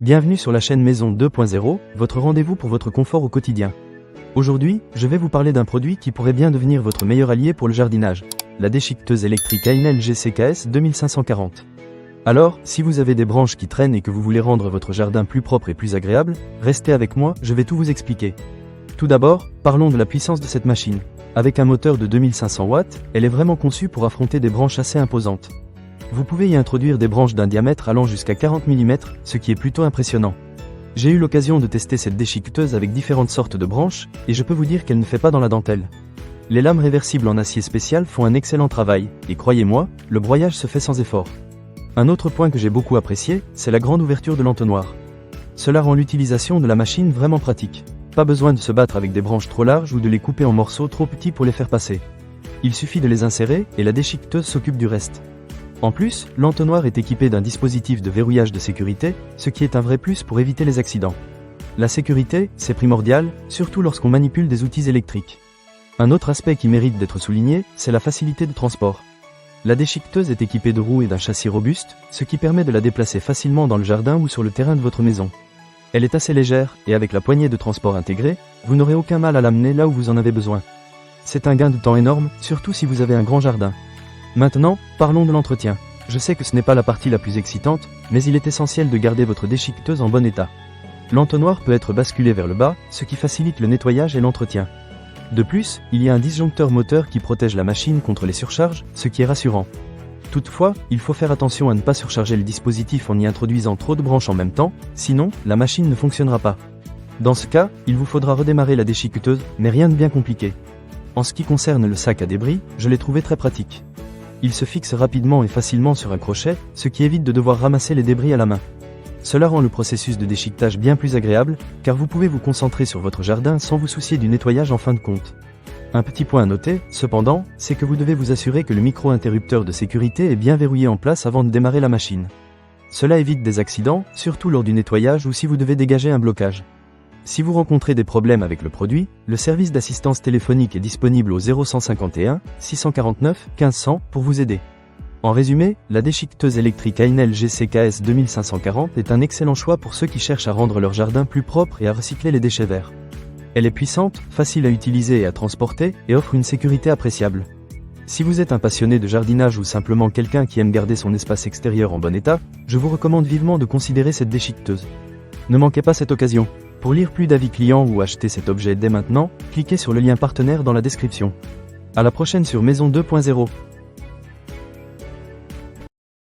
Bienvenue sur la chaîne Maison 2.0, votre rendez-vous pour votre confort au quotidien. Aujourd'hui, je vais vous parler d'un produit qui pourrait bien devenir votre meilleur allié pour le jardinage, la déchiqueteuse électrique Ainel GCKS 2540. Alors, si vous avez des branches qui traînent et que vous voulez rendre votre jardin plus propre et plus agréable, restez avec moi, je vais tout vous expliquer. Tout d'abord, parlons de la puissance de cette machine. Avec un moteur de 2500 watts, elle est vraiment conçue pour affronter des branches assez imposantes. Vous pouvez y introduire des branches d'un diamètre allant jusqu'à 40 mm, ce qui est plutôt impressionnant. J'ai eu l'occasion de tester cette déchiqueteuse avec différentes sortes de branches, et je peux vous dire qu'elle ne fait pas dans la dentelle. Les lames réversibles en acier spécial font un excellent travail, et croyez-moi, le broyage se fait sans effort. Un autre point que j'ai beaucoup apprécié, c'est la grande ouverture de l'entonnoir. Cela rend l'utilisation de la machine vraiment pratique. Pas besoin de se battre avec des branches trop larges ou de les couper en morceaux trop petits pour les faire passer. Il suffit de les insérer, et la déchiqueteuse s'occupe du reste. En plus, l'entonnoir est équipé d'un dispositif de verrouillage de sécurité, ce qui est un vrai plus pour éviter les accidents. La sécurité, c'est primordial, surtout lorsqu'on manipule des outils électriques. Un autre aspect qui mérite d'être souligné, c'est la facilité de transport. La déchiqueteuse est équipée de roues et d'un châssis robuste, ce qui permet de la déplacer facilement dans le jardin ou sur le terrain de votre maison. Elle est assez légère, et avec la poignée de transport intégrée, vous n'aurez aucun mal à l'amener là où vous en avez besoin. C'est un gain de temps énorme, surtout si vous avez un grand jardin. Maintenant, parlons de l'entretien. Je sais que ce n'est pas la partie la plus excitante, mais il est essentiel de garder votre déchiqueteuse en bon état. L'entonnoir peut être basculé vers le bas, ce qui facilite le nettoyage et l'entretien. De plus, il y a un disjoncteur moteur qui protège la machine contre les surcharges, ce qui est rassurant. Toutefois, il faut faire attention à ne pas surcharger le dispositif en y introduisant trop de branches en même temps, sinon, la machine ne fonctionnera pas. Dans ce cas, il vous faudra redémarrer la déchiqueteuse, mais rien de bien compliqué. En ce qui concerne le sac à débris, je l'ai trouvé très pratique. Il se fixe rapidement et facilement sur un crochet, ce qui évite de devoir ramasser les débris à la main. Cela rend le processus de déchiquetage bien plus agréable, car vous pouvez vous concentrer sur votre jardin sans vous soucier du nettoyage en fin de compte. Un petit point à noter, cependant, c'est que vous devez vous assurer que le micro-interrupteur de sécurité est bien verrouillé en place avant de démarrer la machine. Cela évite des accidents, surtout lors du nettoyage ou si vous devez dégager un blocage. Si vous rencontrez des problèmes avec le produit, le service d'assistance téléphonique est disponible au 0151 649 1500 pour vous aider. En résumé, la déchiqueteuse électrique Ainel GCKS 2540 est un excellent choix pour ceux qui cherchent à rendre leur jardin plus propre et à recycler les déchets verts. Elle est puissante, facile à utiliser et à transporter, et offre une sécurité appréciable. Si vous êtes un passionné de jardinage ou simplement quelqu'un qui aime garder son espace extérieur en bon état, je vous recommande vivement de considérer cette déchiqueteuse. Ne manquez pas cette occasion. Pour lire plus d'avis clients ou acheter cet objet dès maintenant, cliquez sur le lien partenaire dans la description. À la prochaine sur Maison 2.0.